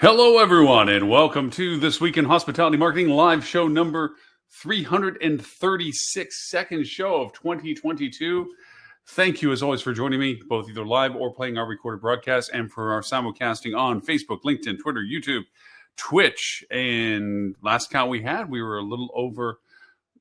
Hello, everyone, and welcome to This Week in Hospitality Marketing live show number 336, second show of 2022. Thank you, as always, for joining me, both either live or playing our recorded broadcast, and for our simulcasting on Facebook, LinkedIn, Twitter, YouTube, Twitch. And last count we were a little over,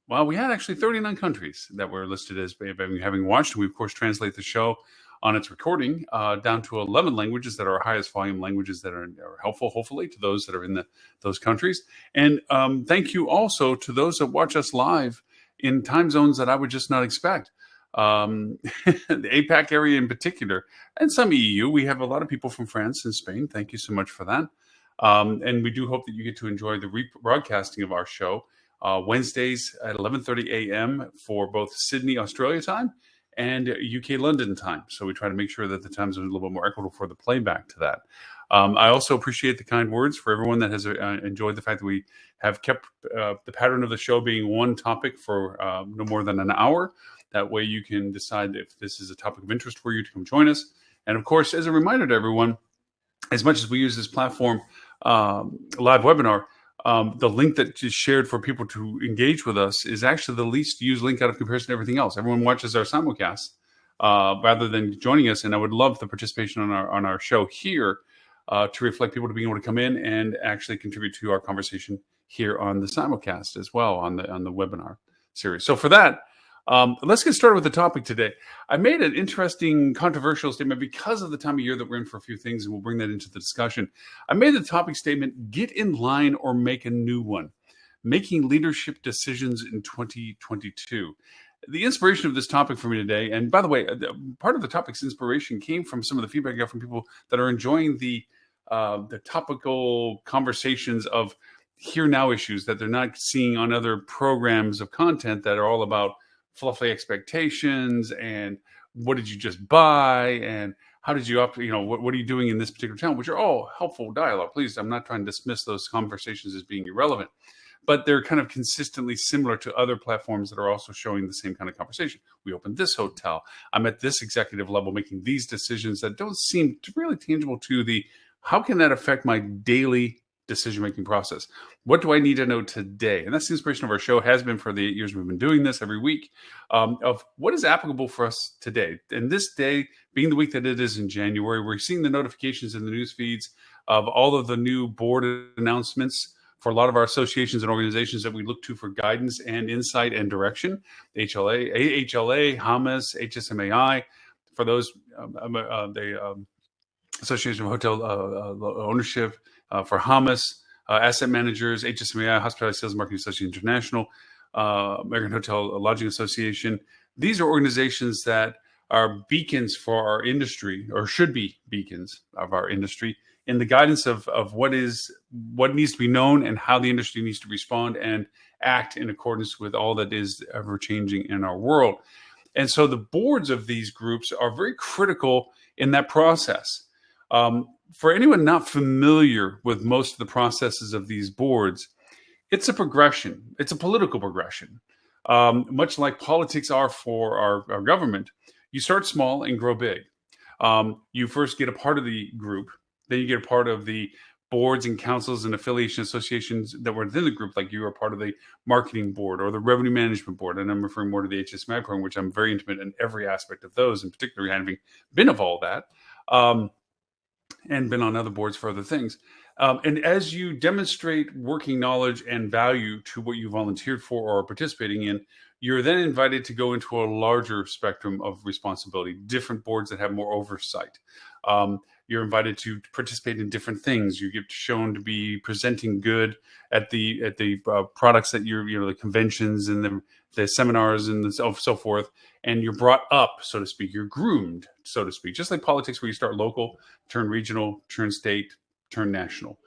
well, we had actually 39 countries that were listed as having watched. We, of course, translate the show on its recording down to 11 languages that are our highest volume languages that are helpful, hopefully, to those that are in those countries. And thank you also to those that watch us live in time zones that I would just not expect. The APAC area in particular, and some EU. We have a lot of people from France and Spain. Thank you so much for that. And we do hope that you get to enjoy the rebroadcasting of our show Wednesdays at 11:30 a.m. for both Sydney, Australia time and UK London time. So we try to make sure that the times are a little bit more equitable for the playback to that. I also appreciate the kind words for everyone that has enjoyed the fact that we have kept the pattern of the show being one topic for no more than an hour. That way you can decide if this is a topic of interest for you to come join us. And of course, as a reminder to everyone, as much as we use this platform, live webinar, the link that is shared for people to engage with us is actually the least used link out of comparison to everything else. Everyone watches our simulcast rather than joining us, and I would love the participation on our show here to reflect people to being able to come in and actually contribute to our conversation here on the simulcast as well on the webinar series. So for that, let's get started with the topic today. I made an interesting, controversial statement because of the time of year that we're in for a few things, and we'll bring that into the discussion. I made the topic statement, get in line or make a new one, making leadership decisions in 2022. The inspiration of this topic for me today, and by the way, part of the topic's inspiration came from some of the feedback I got from people that are enjoying the topical conversations of here now issues that they're not seeing on other programs of content that are all about fluffy expectations and what did you just buy and how did you what are you doing in this particular channel, which are all helpful dialogue. Please, I'm not trying to dismiss those conversations as being irrelevant, but they're kind of consistently similar to other platforms that are also showing the same kind of conversation. We opened this hotel. I'm at this executive level making these decisions that don't seem really tangible to the how can that affect my daily decision-making process? What do I need to know today? And that's the inspiration of our show, has been for the 8 years we've been doing this every week, of what is applicable for us today. And this day, being the week that it is in January, we're seeing the notifications in the news feeds of all of the new board announcements for a lot of our associations and organizations that we look to for guidance and insight and direction. AHLA, HAMAS, HSMAI, for those, the Association of Hotel Ownership, for HAMAS, Asset Managers, HSMAI, Hospitality Sales Marketing Association International, American Hotel Lodging Association. These are organizations that are beacons for our industry, or should be beacons of our industry, in the guidance of what needs to be known and how the industry needs to respond and act in accordance with all that is ever changing in our world. And so the boards of these groups are very critical in that process. For anyone not familiar with most of the processes of these boards, it's a progression. It's a political progression. Much like politics are for our government, you start small and grow big. You first get a part of the group, then you get a part of the boards and councils and affiliation associations that were within the group, like you are part of the marketing board or the revenue management board. And I'm referring more to the HSMAI program, which I'm very intimate in every aspect of those, in particular having been of all that. And been on other boards for other things. And as you demonstrate working knowledge and value to what you volunteered for or are participating in, you're then invited to go into a larger spectrum of responsibility, different boards that have more oversight. You're invited to participate in different things. You get shown to be presenting good at the products that the conventions and the seminars and so forth. And you're brought up, so to speak. You're groomed, so to speak. Just like politics, where you start local, turn regional, turn state, turn national.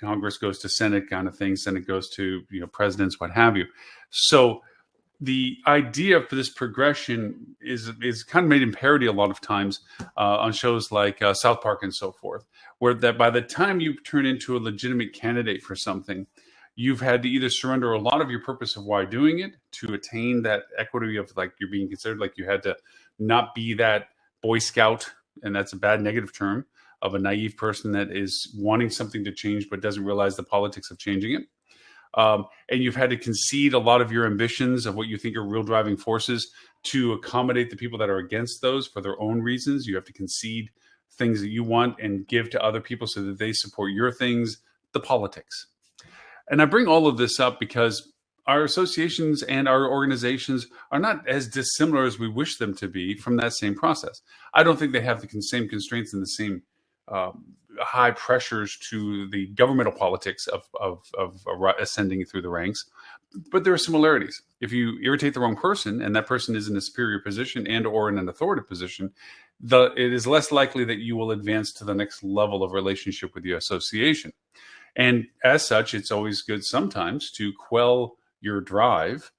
Congress goes to Senate kind of thing. Senate goes to presidents, what have you. So the idea for this progression is kind of made in parody a lot of times on shows like South Park and so forth, where that by the time you turn into a legitimate candidate for something, you've had to either surrender a lot of your purpose of why doing it to attain that equity of like you're being considered, like you had to not be that Boy Scout and that's a bad negative term of a naive person that is wanting something to change but doesn't realize the politics of changing it. And you've had to concede a lot of your ambitions of what you think are real driving forces to accommodate the people that are against those for their own reasons. You have to concede things that you want and give to other people so that they support your things, the politics. And I bring all of this up because our associations and our organizations are not as dissimilar as we wish them to be from that same process. I don't think they have the same constraints and the same high pressures to the governmental politics of ascending through the ranks, but there are similarities. If you irritate the wrong person and that person is in a superior position and or in an authoritative position, it is less likely that you will advance to the next level of relationship with your association. And as such, it's always good sometimes to quell your drive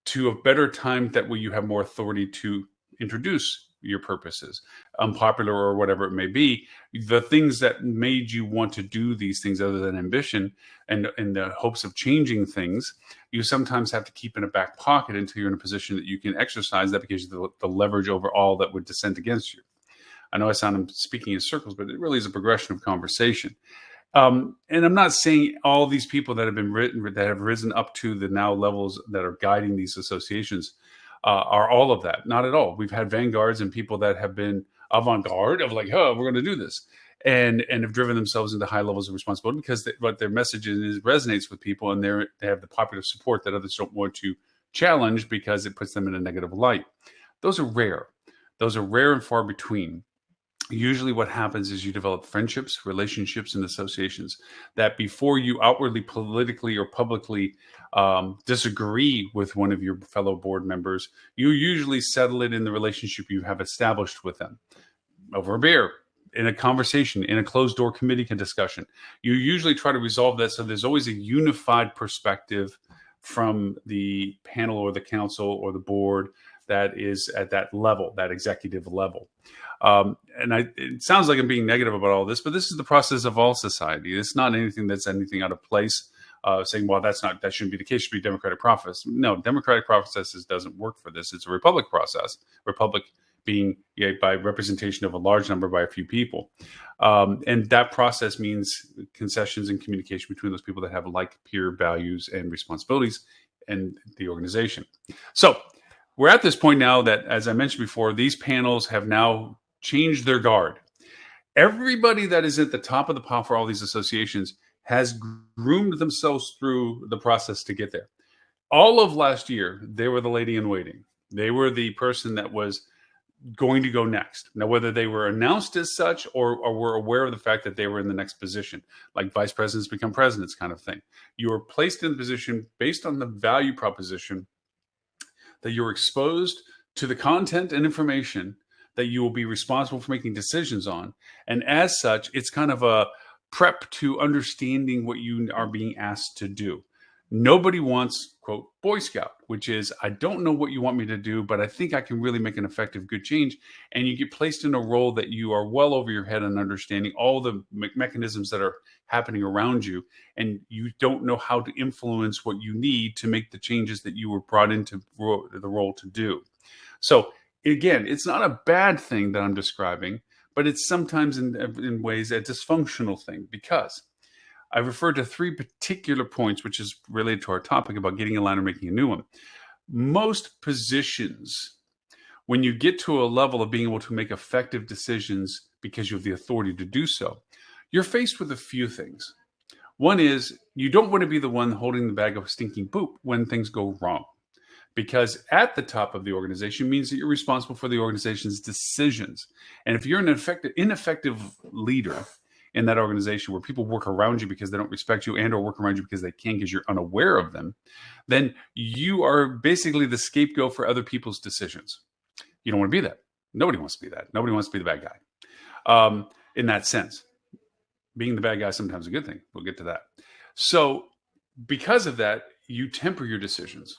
to a better time that way you have more authority to introduce your purposes, unpopular or whatever it may be, the things that made you want to do these things other than ambition and in the hopes of changing things, you sometimes have to keep in a back pocket until you're in a position that you can exercise that because of the leverage over all that would dissent against you. I know I'm speaking in circles, but it really is a progression of conversation. And I'm not saying all these people that have risen up to the now levels that are guiding these associations are all of that. Not at all. We've had vanguards and people that have been avant-garde of like, oh, we're going to do this, and have driven themselves into high levels of responsibility because what their message resonates with people, and they have the popular support that others don't want to challenge because it puts them in a negative light. Those are rare. Those are rare and far between. Usually what happens is you develop friendships, relationships, and associations that before you outwardly, politically, or publicly disagree with one of your fellow board members, you usually settle it in the relationship you have established with them over a beer, in a conversation, in a closed door committee discussion. You usually try to resolve that so there's always a unified perspective from the panel or the council or the board that is at that level, that executive level. It sounds like I'm being negative about all this, but this is the process of all society. It's not anything that's anything out of place, saying, well, that shouldn't be the case. It should be democratic process. No, democratic processes doesn't work for this. It's a republic process. Republic being by representation of a large number by a few people. And that process means concessions and communication between those people that have like peer values and responsibilities in the organization. So we're at this point now that, as I mentioned before, these panels have now changed their guard. Everybody that is at the top of the pile for all these associations has groomed themselves through the process to get there. All of last year, they were the lady in waiting. They were the person that was going to go next. Now, whether they were announced as such or were aware of the fact that they were in the next position, like vice presidents become presidents kind of thing. You were placed in the position based on the value proposition that you're exposed to the content and information that you will be responsible for making decisions on. And as such, it's kind of a prep to understanding what you are being asked to do. Nobody wants, quote, Boy Scout, which is, I don't know what you want me to do, but I think I can really make an effective, good change. And you get placed in a role that you are well over your head on understanding all the mechanisms that are happening around you. And you don't know how to influence what you need to make the changes that you were brought into the role to do. So again, it's not a bad thing that I'm describing, but it's sometimes in ways a dysfunctional thing, because I referred to 3 particular points, which is related to our topic about getting a line or making a new one. Most positions, when you get to a level of being able to make effective decisions because you have the authority to do so, you're faced with a few things. One is you don't want to be the one holding the bag of stinking poop when things go wrong, because at the top of the organization means that you're responsible for the organization's decisions. And if you're an ineffective leader in that organization where people work around you because they don't respect you and or work around you because they can because you're unaware of them, then you are basically the scapegoat for other people's decisions. You don't want to be that. Nobody wants to be that. Nobody wants to be the bad guy. In that sense, being the bad guy is sometimes a good thing. We'll get to that. So because of that, you temper your decisions.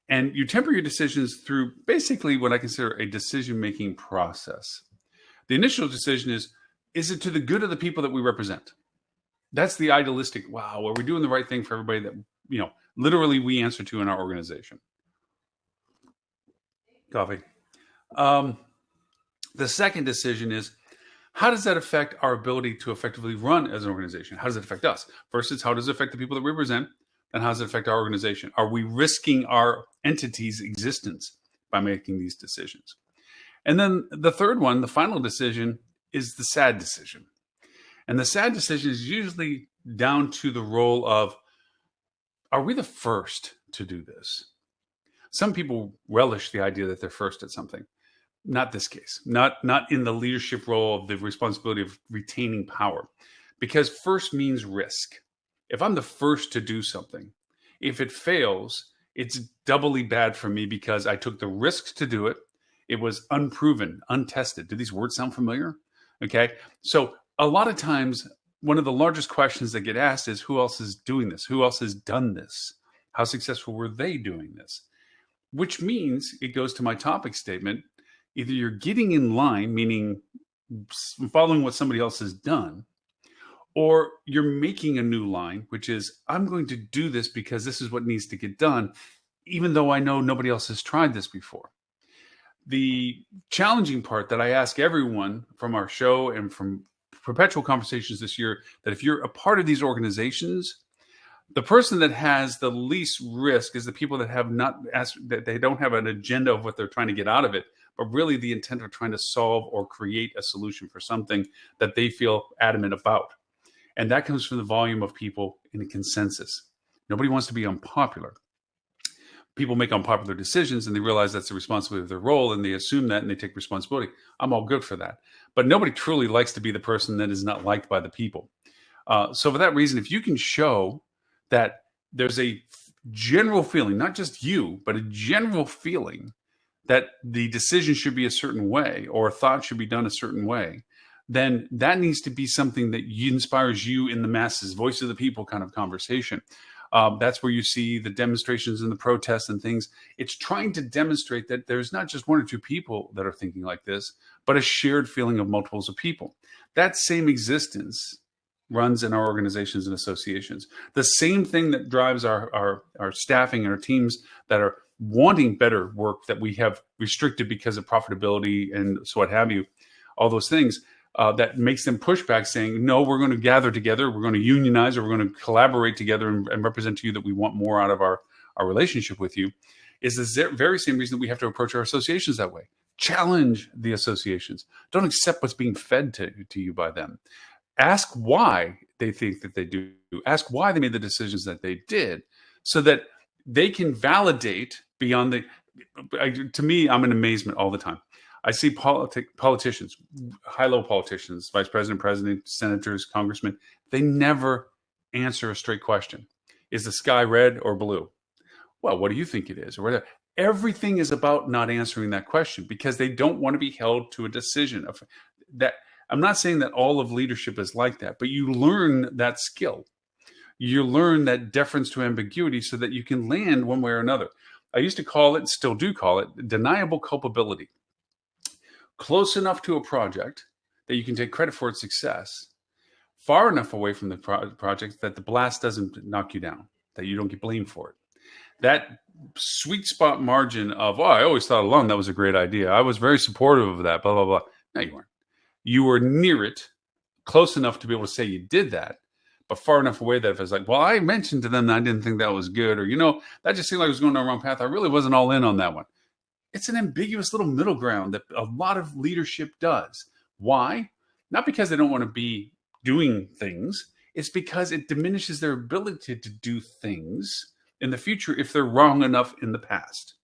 And you temper your decisions through basically what I consider a decision-making process. The initial decision is it to the good of the people that we represent? That's the idealistic, wow, are we doing the right thing for everybody that, literally we answer to in our organization? Coffee. The second decision is, how does that affect our ability to effectively run as an organization? How does it affect us? First, it's how does it affect the people that we represent? And how does it affect our organization? Are we risking our entity's existence by making these decisions? And then the third one, the final decision, is the sad decision. And the sad decision is usually down to the role of, are we the first to do this? Some people relish the idea that they're first at something. Not this case, not in the leadership role of the responsibility of retaining power, because first means risk. If I'm the first to do something, if it fails, it's doubly bad for me because I took the risk to do it. It was unproven, untested. Do these words sound familiar? Okay. So a lot of times, one of the largest questions that get asked is, who else is doing this? Who else has done this? How successful were they doing this? Which means it goes to my topic statement. Either you're getting in line, meaning following what somebody else has done, or you're making a new line, which is, I'm going to do this because this is what needs to get done, even though I know nobody else has tried this before. The challenging part that I ask everyone from our show and from perpetual conversations this year, that if you're a part of these organizations, the person that has the least risk is the people that have not asked, that they don't have an agenda of what they're trying to get out of it, but really the intent of trying to solve or create a solution for something that they feel adamant about. And that comes from the volume of people in a consensus. Nobody wants to be unpopular. People make unpopular decisions and they realize that's the responsibility of their role, and they assume that and they take responsibility. I'm all good for that. But nobody truly likes to be the person that is not liked by the people. So for that reason, if you can show that there's a general feeling, not just you, but a general feeling that the decision should be a certain way or a thought should be done a certain way, then that needs to be something that inspires you in the masses, voice of the people kind of conversation. That's where you see the demonstrations and the protests and things. It's trying to demonstrate that there's not just one or two people that are thinking like this, but a shared feeling of multiples of people. That same existence runs in our organizations and associations. The same thing that drives our staffing and our teams that are wanting better work that we have restricted because of profitability and so what have you, all those things, that makes them push back saying, no, we're going to gather together, we're going to unionize, or we're going to collaborate together and represent to you that we want more out of our relationship with you, is the very same reason that we have to approach our associations that way. Challenge the associations. Don't accept what's being fed to you by them. Ask why they think that they do. Ask why they made the decisions that they did, so that they can validate beyond to me, I'm in amazement all the time. I see politicians, high-level politicians, vice president, president, senators, congressmen, they never answer a straight question. Is the sky red or blue? Well, what do you think it is? Or whatever. Everything is about not answering that question because they don't want to be held to a decision of that. I'm not saying that all of leadership is like that, but you learn that skill. You learn that deference to ambiguity so that you can land one way or another. I used to call it, still do call it, deniable culpability. Close enough to a project that you can take credit for its success, far enough away from the project that the blast doesn't knock you down, that you don't get blamed for it. That sweet spot margin of, I always thought alone that was a great idea. I was very supportive of that, blah, blah, blah. No, you weren't. You were near it, close enough to be able to say you did that, but far enough away that if it's like, well, I mentioned to them that I didn't think that was good, or, that just seemed like I was going down the wrong path. I really wasn't all in on that one. It's an ambiguous little middle ground that a lot of leadership does. Why? Not because they don't want to be doing things. It's because it diminishes their ability to do things in the future if they're wrong enough in the past.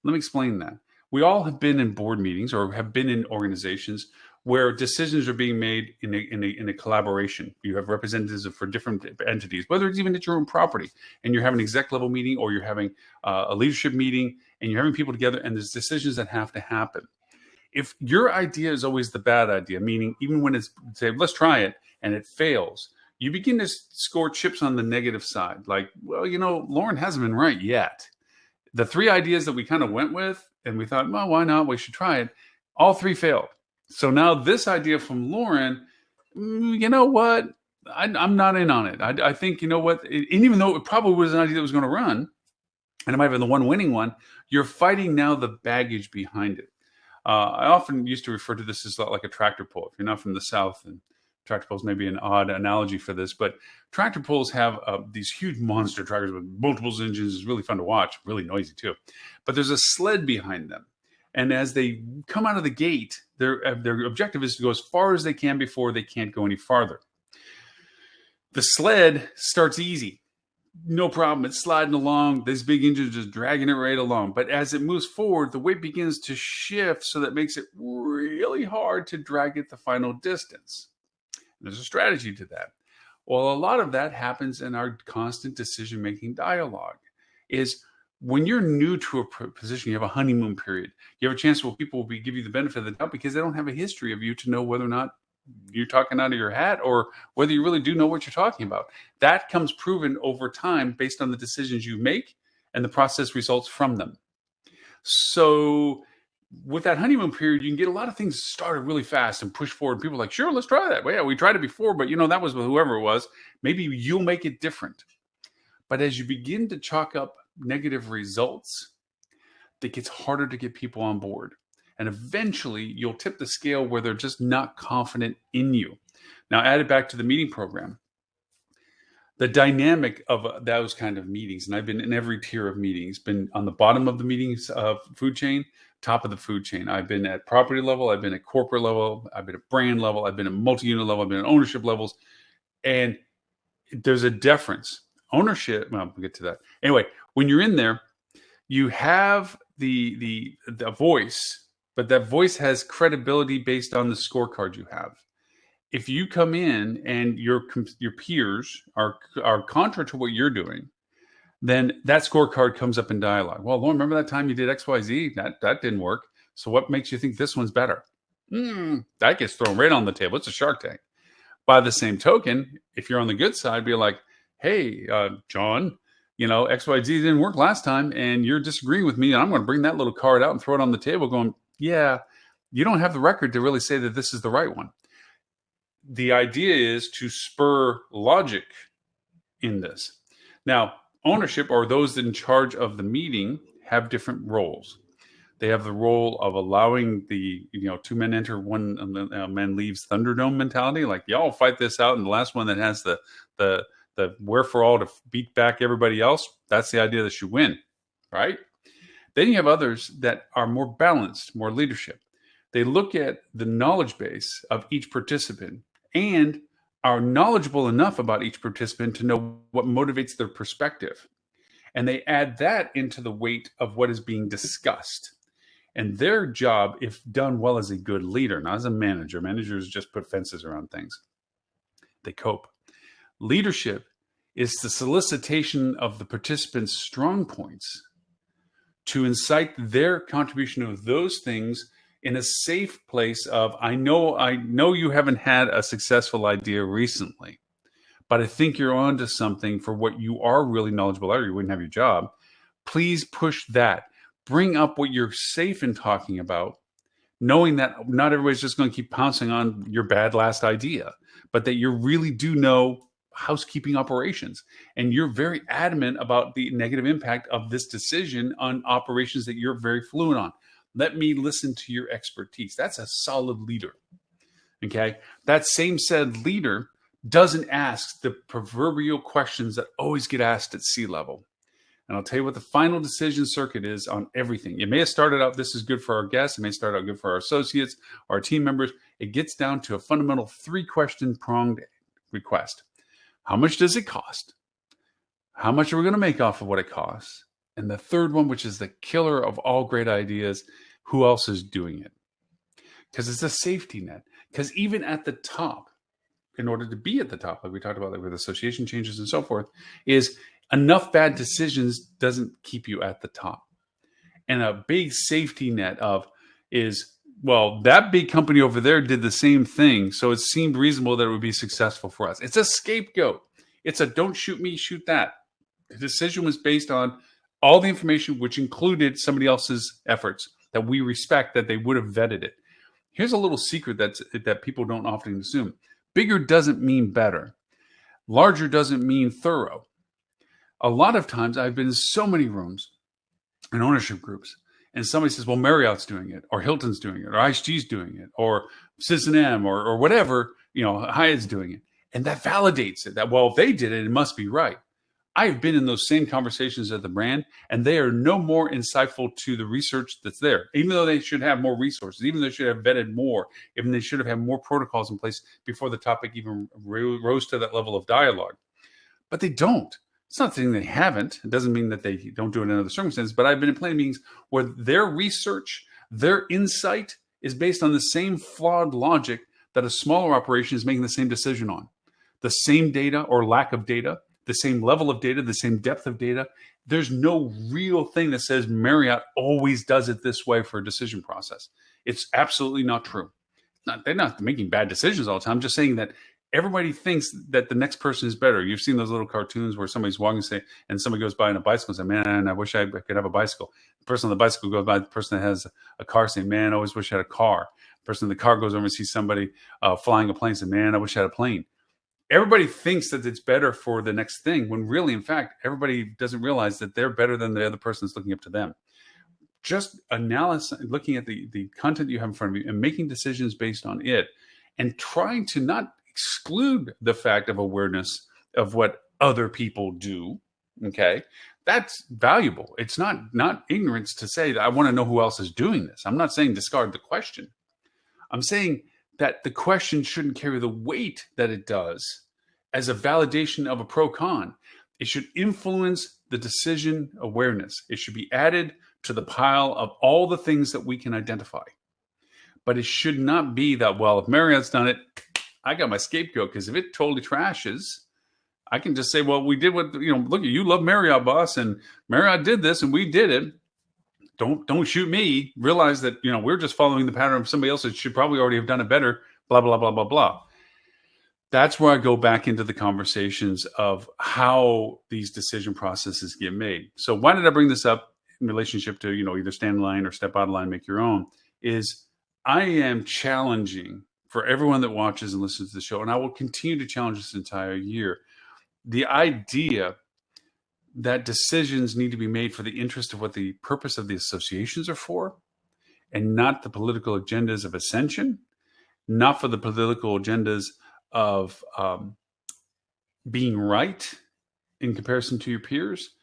Let me explain that. We all have been in board meetings or have been in organizations where decisions are being made in a collaboration. You have representatives for different entities, whether it's even at your own property, and you're having an exec level meeting or you're having a leadership meeting and you're having people together and there's decisions that have to happen. If your idea is always the bad idea, meaning even when it's, say, let's try it and it fails, you begin to score chips on the negative side. Like, well, Loren hasn't been right yet. The three ideas that we kind of went with and we thought, well, why not? We should try it. All three failed. So now this idea from Loren, you know what? I'm not in on it. I think, and even though it probably was an idea that was going to run, and it might have been the one winning one, you're fighting now the baggage behind it. I often used to refer to this as like a tractor pull. If you're not from the South, and tractor pulls may be an odd analogy for this, but tractor pulls have these huge monster tractors with multiple engines. It's really fun to watch, really noisy too. But there's a sled behind them. And as they come out of the gate, their objective is to go as far as they can before they can't go any farther. The sled starts easy. No problem. It's sliding along. This big engine is just dragging it right along. But as it moves forward, the weight begins to shift, so that makes it really hard to drag it the final distance. There's a strategy to that. Well, a lot of that happens in our constant decision-making dialogue. Is when you're new to a position, you have a honeymoon period. You have a chance where people will give you the benefit of the doubt because they don't have a history of you to know whether or not you're talking out of your hat or whether you really do know what you're talking about. That comes proven over time based on the decisions you make and the process results from them. So with that honeymoon period, you can get a lot of things started really fast and push forward. People are like, sure, let's try that. Well, yeah, we tried it before, but that was with whoever it was. Maybe you'll make it different. But as you begin to chalk up negative results, it gets harder to get people on board. And eventually you'll tip the scale where they're just not confident in you. Now, add it back to the meeting program. The dynamic of those kind of meetings, and I've been in every tier of meetings, been on the bottom of the meetings food chain, top of the food chain. I've been at property level, I've been at corporate level, I've been at brand level, I've been at multi-unit level, I've been at ownership levels. And there's a difference. Ownership, well, we'll get to that. Anyway, when you're in there, you have the voice, but that voice has credibility based on the scorecard you have. If you come in and your peers are contrary to what you're doing, then that scorecard comes up in dialogue. Well, Loren, remember that time you did X, Y, Z? That didn't work. So what makes you think this one's better? That gets thrown right on the table. It's a Shark Tank. By the same token, if you're on the good side, be like, hey, John, X, Y, Z didn't work last time, and you're disagreeing with me, and I'm going to bring that little card out and throw it on the table going, yeah, you don't have the record to really say that this is the right one. The idea is to spur logic in this. Now, ownership, or those in charge of the meeting, have different roles. They have the role of allowing the, two men enter, one man leaves Thunderdome mentality. Like, y'all fight this out, and the last one that has the wherefore to beat back everybody else, that's the idea that you win, right? Then you have others that are more balanced, more leadership. They look at the knowledge base of each participant and are knowledgeable enough about each participant to know what motivates their perspective. And they add that into the weight of what is being discussed. And their job, if done well as a good leader, not as a manager, managers just put fences around things. They cope. Leadership is the solicitation of the participants' strong points to incite their contribution of those things in a safe place of, I know you haven't had a successful idea recently, but I think you're onto something for what you are really knowledgeable about, or you wouldn't have your job. Please push that. Bring up what you're safe in talking about, knowing that not everybody's just going to keep pouncing on your bad last idea, but that you really do know housekeeping operations. And you're very adamant about the negative impact of this decision on operations that you're very fluent on. Let me listen to your expertise. That's a solid leader. Okay. That same said leader doesn't ask the proverbial questions that always get asked at C-level. And I'll tell you what the final decision circuit is on everything. It may have started out, this is good for our guests. It may start out good for our associates, our team members. It gets down to a fundamental 3-question pronged request. How much does it cost? How much are we going to make off of what it costs? And the third one, which is the killer of all great ideas, who else is doing it? Because it's a safety net. Because even at the top, in order to be at the top, like we talked about, like with association changes and so forth, is enough bad decisions doesn't keep you at the top. And a big safety net is, well, that big company over there did the same thing, so it seemed reasonable that it would be successful for us. It's a scapegoat. It's a don't shoot me, shoot that. The decision was based on all the information, which included somebody else's efforts, that we respect, that they would have vetted it. Here's a little secret that people don't often assume. Bigger doesn't mean better. Larger doesn't mean thorough. A lot of times I've been in so many rooms and ownership groups, and somebody says, well, Marriott's doing it, or Hilton's doing it, or IHG's doing it, or Citizen or whatever, Hyatt's doing it. And that validates it that, well, if they did it, it must be right. I've been in those same conversations at the brand, and they are no more insightful to the research that's there, even though they should have more resources, even though they should have vetted more, even they should have had more protocols in place before the topic even rose to that level of dialogue. But they don't. It's not saying they haven't. It doesn't mean that they don't do it in other circumstances. But I've been in planning meetings where their research, their insight is based on the same flawed logic that a smaller operation is making the same decision on. The same data or lack of data, the same level of data, the same depth of data. There's no real thing that says Marriott always does it this way for a decision process. It's absolutely not true. They're not making bad decisions all the time. I'm just saying that everybody thinks that the next person is better. You've seen those little cartoons where somebody's walking and somebody goes by on a bicycle and say, man, I wish I could have a bicycle. The person on the bicycle goes by the person that has a car saying, man, I always wish I had a car. The person in the car goes over and sees somebody flying a plane and says, man, I wish I had a plane. Everybody thinks that it's better for the next thing when really, in fact, everybody doesn't realize that they're better than the other person that's looking up to them. Just looking at the content you have in front of you and making decisions based on it and trying to not exclude the fact of awareness of what other people do. Okay. That's valuable. It's not ignorance to say that I want to know who else is doing this. I'm not saying discard the question. I'm saying that the question shouldn't carry the weight that it does as a validation of a pro-con. It should influence the decision awareness. It should be added to the pile of all the things that we can identify. But it should not be that, well, if Marriott's done it, I got my scapegoat, because if it totally trashes, I can just say, well, we did what, look, you love Marriott, boss, and Marriott did this and we did it. Don't shoot me. Realize that, we're just following the pattern of somebody else that should probably already have done it better, blah, blah, blah, blah, blah. That's where I go back into the conversations of how these decision processes get made. So why did I bring this up in relationship to, either stand in line or step out of line, make your own, is I am challenging for everyone that watches and listens to the show, and I will continue to challenge this entire year, the idea that decisions need to be made for the interest of what the purpose of the associations are for, and not the political agendas of ascension, not for the political agendas of being right in comparison to your peers,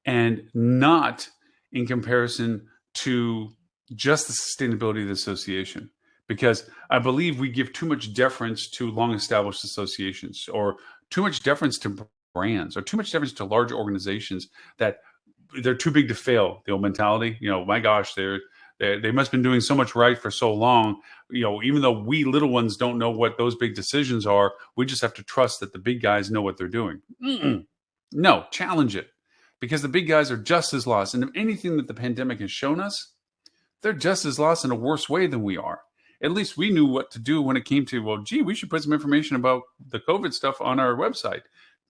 and not in comparison to just the sustainability of the association. Because I believe we give too much deference to long-established associations, or too much deference to brands, or too much deference to large organizations that they're too big to fail. The old mentality, my gosh, they must have been doing so much right for so long. Even though we little ones don't know what those big decisions are, we just have to trust that the big guys know what they're doing. No, challenge it, because the big guys are just as lost. And if anything that the pandemic has shown us, they're just as lost in a worse way than we are. At least we knew what to do when it came to, well, gee, we should put some information about the COVID stuff on our website.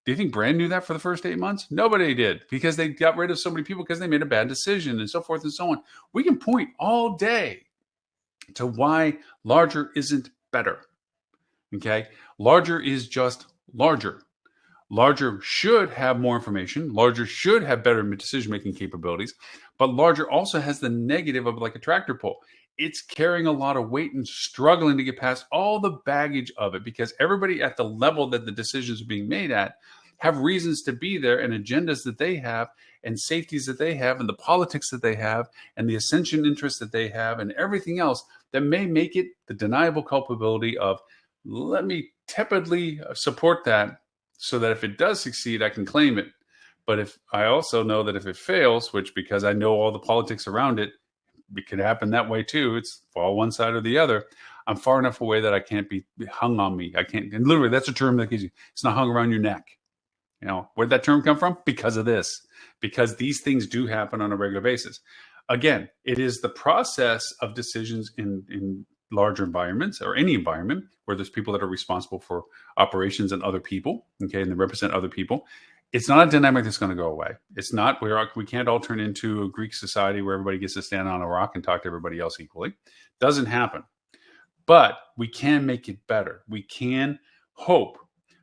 Do you think Brand knew that for the first 8 months? Nobody did, because they got rid of so many people because they made a bad decision, and so forth and so on. We can point all day to why larger isn't better. Okay? Larger is just larger. Larger should have more information. Larger should have better decision-making capabilities. But larger also has the negative of like a tractor pull. It's carrying a lot of weight and struggling to get past all the baggage of it, because everybody at the level that the decisions are being made at have reasons to be there, and agendas that they have, and safeties that they have, and the politics that they have, and the ascension interests that they have, and everything else that may make it the deniable culpability of, let me tepidly support that so that if it does succeed, I can claim it. But if I also know that if it fails, which, because I know all the politics around it, it could happen that way too. It's fall one side or the other. I'm far enough away that I can't be hung on me. I can't, and literally that's a term that gives you, it's not hung around your neck. Where'd that term come from? Because of this, because these things do happen on a regular basis. Again, it is the process of decisions in larger environments, or any environment where there's people that are responsible for operations and other people, okay, and they represent other people. It's not a dynamic that's going to go away. It's not, we can't all turn into a Greek society where everybody gets to stand on a rock and talk to everybody else equally. Doesn't happen. But we can make it better. We can hope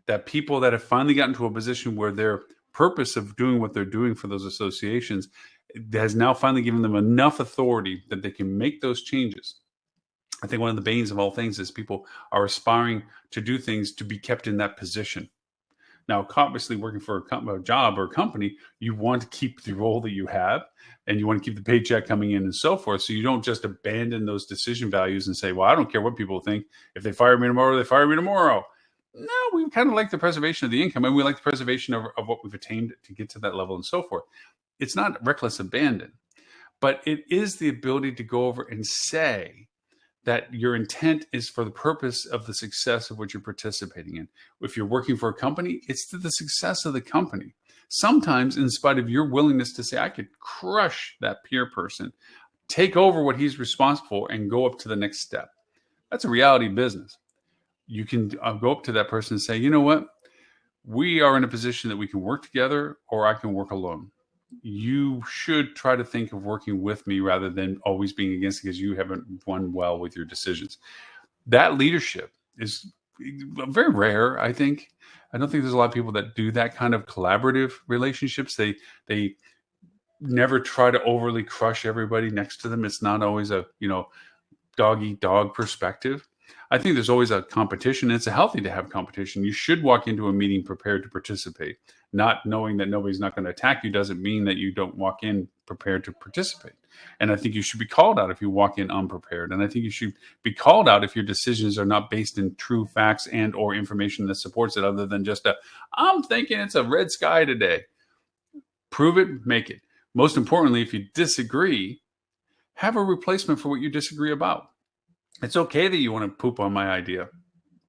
that people that have finally gotten to a position where their purpose of doing what they're doing for those associations has now finally given them enough authority that they can make those changes. I think one of the banes of all things is people are aspiring to do things to be kept in that position. Now, obviously, working for a job or a company, you want to keep the role that you have, and you want to keep the paycheck coming in and so forth. So you don't just abandon those decision values and say, well, I don't care what people think. If they fire me tomorrow, they fire me tomorrow. No, we kind of like the preservation of the income, and we like the preservation of what we've attained to get to that level and so forth. It's not reckless abandon, but it is the ability to go over and say that your intent is for the purpose of the success of what you're participating in. If you're working for a company, it's to the success of the company. Sometimes, in spite of your willingness to say, I could crush that peer person, take over what he's responsible for, and go up to the next step. That's a reality business. You can go up to that person and say, you know what? We are in a position that we can work together, or I can work alone. You should try to think of working with me rather than always being against it because you haven't won well with your decisions. That leadership is very rare, I think. I don't think there's a lot of people that do that kind of collaborative relationships. They never try to overly crush everybody next to them. It's not always a, dog eat dog perspective. I think there's always a competition. It's healthy to have competition. You should walk into a meeting prepared to participate. Not knowing that nobody's not going to attack you doesn't mean that you don't walk in prepared to participate. And I think you should be called out if you walk in unprepared. And I think you should be called out if your decisions are not based in true facts and or information that supports it, other than just I'm thinking it's a red sky today. Prove it, make it. Most importantly, if you disagree, have a replacement for what you disagree about. It's okay that you want to poop on my idea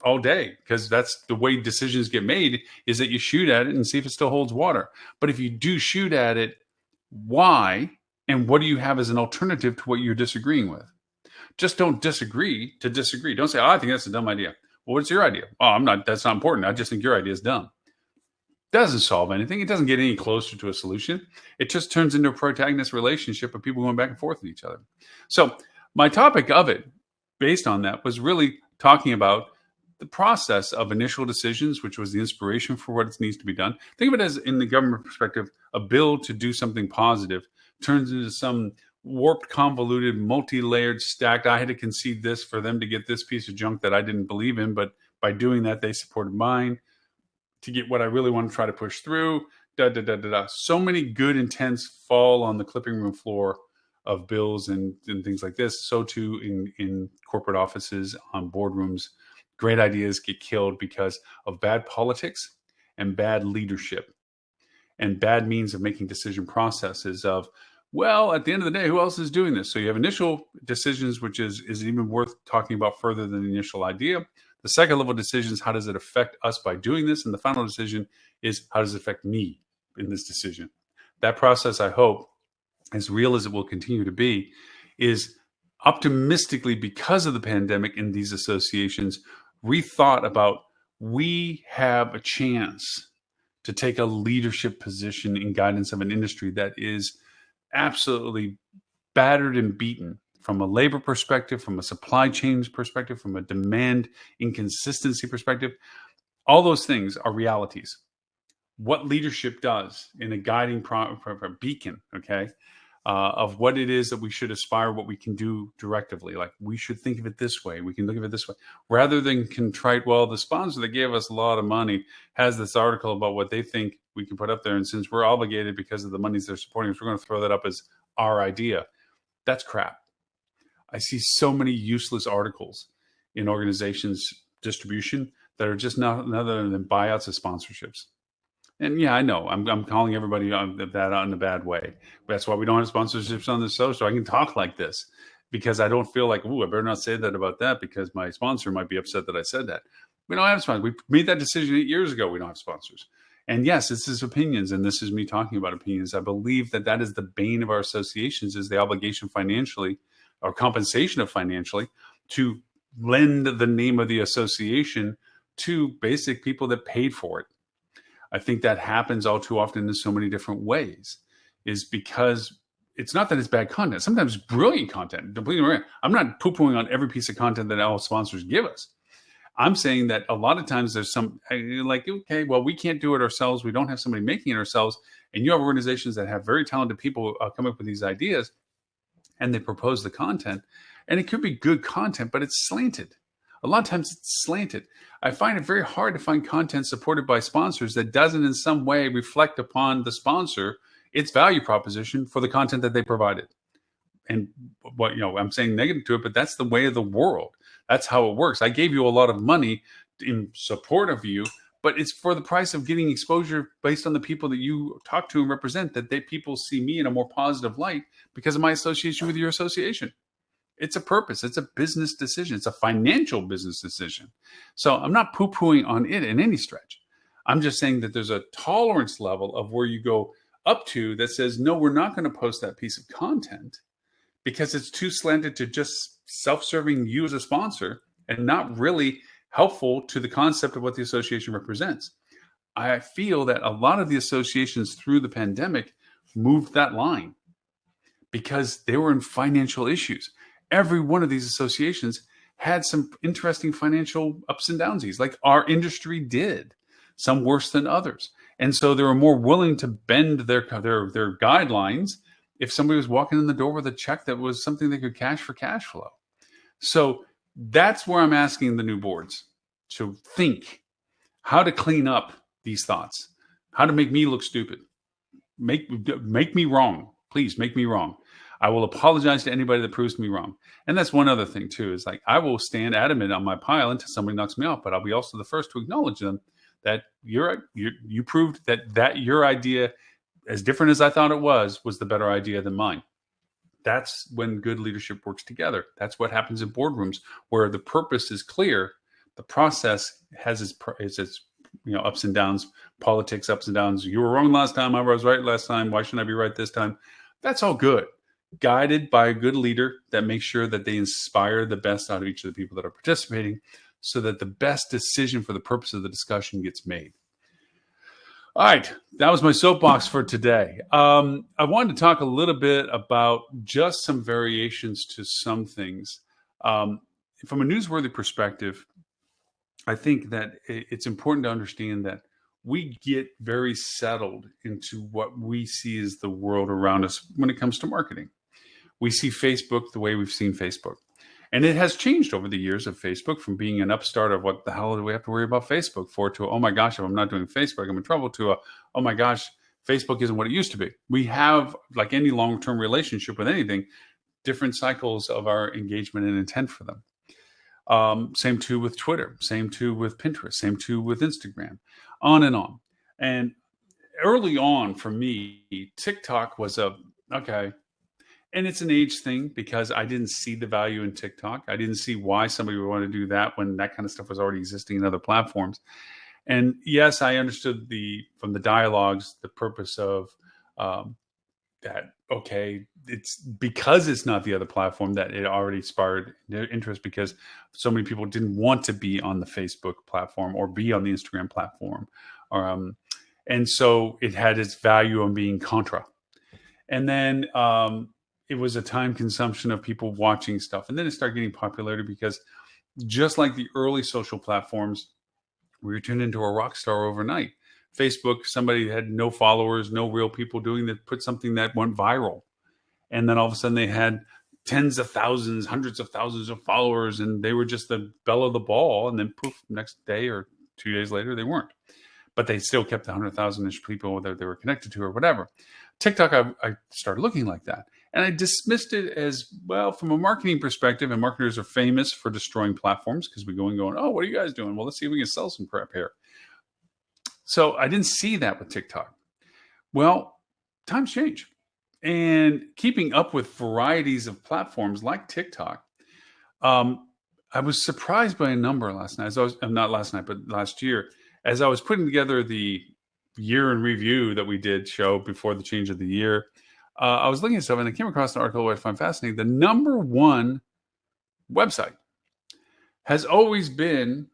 all day, because that's the way decisions get made, is that you shoot at it and see if it still holds water. But if you do shoot at it, why? And what do you have as an alternative to what you're disagreeing with? Just don't disagree to disagree. Don't say, I think that's a dumb idea. Well, what's your idea? That's not important. I just think your idea is dumb. Doesn't solve anything. It doesn't get any closer to a solution. It just turns into a protagonist relationship of people going back and forth with each other. So my topic of it, based on that, was really talking about the process of initial decisions, which was the inspiration for what needs to be done. Think of it as, in the government perspective, a bill to do something positive turns into some warped, convoluted, multi-layered, stacked, I had to concede this for them to get this piece of junk that I didn't believe in, but by doing that, they supported mine to get what I really want to try to push through. So many good intents fall on the clipping room floor of bills and things like this. So too in corporate offices, on boardrooms. Great ideas get killed because of bad politics and bad leadership and bad means of making decision processes of, well, at the end of the day, who else is doing this? So you have initial decisions, which is even worth talking about further than the initial idea. The second level decisions, how does it affect us by doing this? And the final decision is, how does it affect me in this decision? That process, I hope, as real as it will continue to be, is optimistically, because of the pandemic in these associations, rethought about, we have a chance to take a leadership position in guidance of an industry that is absolutely battered and beaten from a labor perspective, from a supply chain perspective, from a demand inconsistency perspective. All those things are realities. What leadership does in a guiding beacon, of what it is that we should aspire, what we can do directively. Like, we should think of it this way. We can look at it this way, rather than contrite, well, the sponsor that gave us a lot of money has this article about what they think we can put up there. And since we're obligated because of the monies they're supporting us, we're going to throw that up as our idea. That's crap. I see so many useless articles in organizations' distribution that are just nothing other than buyouts of sponsorships. And yeah, I know I'm calling everybody on that in a bad way. That's why we don't have sponsorships on this show, so I can talk like this, because I don't feel like, I better not say that about that because my sponsor might be upset that I said that. We don't have sponsors. We made that decision 8 years ago. We don't have sponsors. And yes, this is opinions, and this is me talking about opinions. I believe that is the bane of our associations, is the obligation financially, or compensation of financially, to lend the name of the association to basic people that paid for it. I think that happens all too often in so many different ways, is because it's not that it's bad content. Sometimes it's brilliant content. I'm not poo-pooing on every piece of content that all sponsors give us. I'm saying that a lot of times there's some like, okay, well, we can't do it ourselves. We don't have somebody making it ourselves. And you have organizations that have very talented people come up with these ideas, and they propose the content, and it could be good content, but it's slanted. A lot of times it's slanted. I find it very hard to find content supported by sponsors that doesn't in some way reflect upon the sponsor, its value proposition for the content that they provided. And what, I'm saying negative to it, but that's the way of the world. That's how it works. I gave you a lot of money in support of you, but it's for the price of getting exposure based on the people that you talk to and represent, that people see me in a more positive light because of my association with your association. It's a purpose. It's a business decision. It's a financial business decision. So I'm not poo-pooing on it in any stretch. I'm just saying that there's a tolerance level of where you go up to that says, no, we're not going to post that piece of content because it's too slanted to just self-serving you as a sponsor and not really helpful to the concept of what the association represents. I feel that a lot of the associations through the pandemic moved that line because they were in financial issues. Every one of these associations had some interesting financial ups and downsies, like our industry did, some worse than others. And so they were more willing to bend their guidelines if somebody was walking in the door with a check that was something they could cash for cash flow. So that's where I'm asking the new boards to think how to clean up these thoughts, how to make me look stupid. Make me wrong. Please make me wrong. I will apologize to anybody that proves me wrong. And that's one other thing too, is like, I will stand adamant on my pile until somebody knocks me off, but I'll be also the first to acknowledge them that you proved that your idea, as different as I thought it was the better idea than mine. That's when good leadership works together. That's what happens in boardrooms where the purpose is clear. The process has its ups and downs, politics, ups and downs. You were wrong last time. I was right last time. Why shouldn't I be right this time? That's all good. Guided by a good leader that makes sure that they inspire the best out of each of the people that are participating so that the best decision for the purpose of the discussion gets made. All right, that was my soapbox for today. I wanted to talk a little bit about just some variations to some things. From a newsworthy perspective, I think that it's important to understand that we get very settled into what we see as the world around us when it comes to marketing. We see Facebook the way we've seen Facebook. And it has changed over the years of Facebook from being an upstart of what the hell do we have to worry about Facebook for to, oh my gosh, if I'm not doing Facebook, I'm in trouble, to oh my gosh, Facebook isn't what it used to be. We have, like any long-term relationship with anything, different cycles of our engagement and intent for them. Same too with Twitter, same too with Pinterest, same too with Instagram, on and on. And early on for me, TikTok was okay. And it's an age thing because I didn't see the value in TikTok. I didn't see why somebody would want to do that when that kind of stuff was already existing in other platforms. And yes, I understood from the dialogues, the purpose of that. Okay, it's because it's not the other platform that it already sparked interest because so many people didn't want to be on the Facebook platform or be on the Instagram platform. And so it had its value on being contra. And then it was a time consumption of people watching stuff. And then it started getting popularity because just like the early social platforms, we were turned into a rock star overnight. Facebook, somebody had no followers, no real people doing that, put something that went viral. And then all of a sudden they had tens of thousands, hundreds of thousands of followers, and they were just the belle of the ball. And then poof, next day or 2 days later, they weren't. But they still kept the 100,000-ish people that they were connected to or whatever. TikTok, I started looking like that. And I dismissed it as, well, from a marketing perspective, and marketers are famous for destroying platforms because we go and going, oh, what are you guys doing? Well, let's see if we can sell some crap here. So I didn't see that with TikTok. Well, times change. And keeping up with varieties of platforms like TikTok, I was surprised by a number last night. Not last night, but last year, as I was putting together the year in review that we did show before the change of the year. I was looking at stuff and I came across an article that I find fascinating. The number one website has always been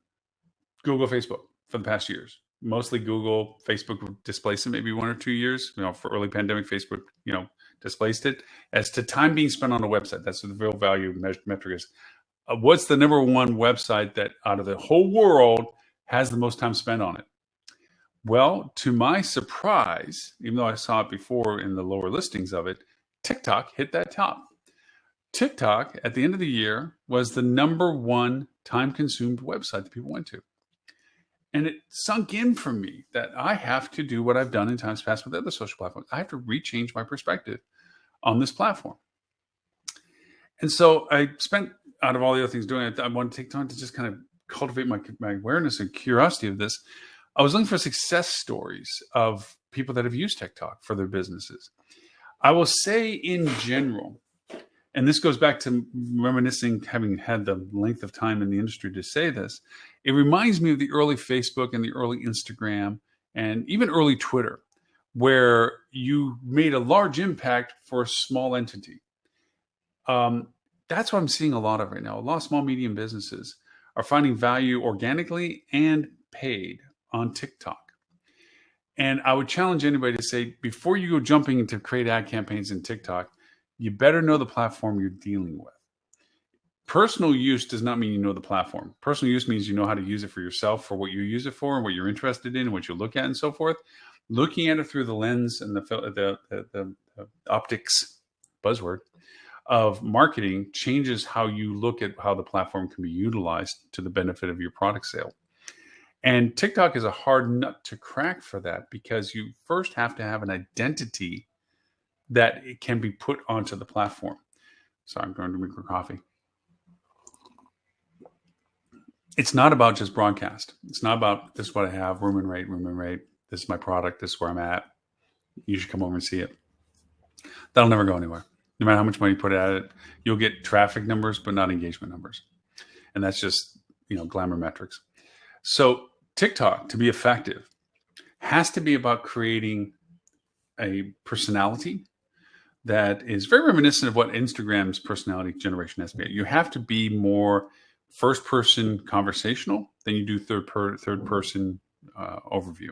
Google, Facebook for the past years. Mostly Google. Facebook displaced it maybe 1 or 2 years. For early pandemic, Facebook, displaced it. As to time being spent on a website, that's what the real value metric is. What's the number one website that out of the whole world has the most time spent on it? Well, to my surprise, even though I saw it before in the lower listings of it, TikTok hit that top. TikTok at the end of the year was the number one time consumed website that people went to. And it sunk in for me that I have to do what I've done in times past with other social platforms. I have to rechange my perspective on this platform. And so I spent, out of all the other things doing it, I want to take time to just kind of cultivate my awareness and curiosity of this. I was looking for success stories of people that have used TikTok for their businesses. I will say in general, and this goes back to reminiscing, having had the length of time in the industry to say this, it reminds me of the early Facebook and the early Instagram and even early Twitter, where you made a large impact for a small entity. That's what I'm seeing a lot of right now. A lot of small, medium businesses are finding value organically and paid on TikTok. And I would challenge anybody to say, before you go jumping into create ad campaigns in TikTok, you better know the platform you're dealing with. Personal use does not mean you know the platform. Personal use means you know how to use it for yourself, for what you use it for, and what you're interested in, and what you look at, and so forth. Looking at it through the lens and the optics, buzzword, of marketing changes how you look at how the platform can be utilized to the benefit of your product sale. And TikTok is a hard nut to crack for that, because you first have to have an identity that it can be put onto the platform. Sorry, I'm going to make coffee. It's not about just broadcast. It's not about this is what I have, room and rate. This is my product. This is where I'm at. You should come over and see it. That'll never go anywhere. No matter how much money you put at it, you'll get traffic numbers, but not engagement numbers. And that's just, glamour metrics. So TikTok, to be effective, has to be about creating a personality that is very reminiscent of what Instagram's personality generation has to be. You have to be more first-person conversational than you do third-person overview.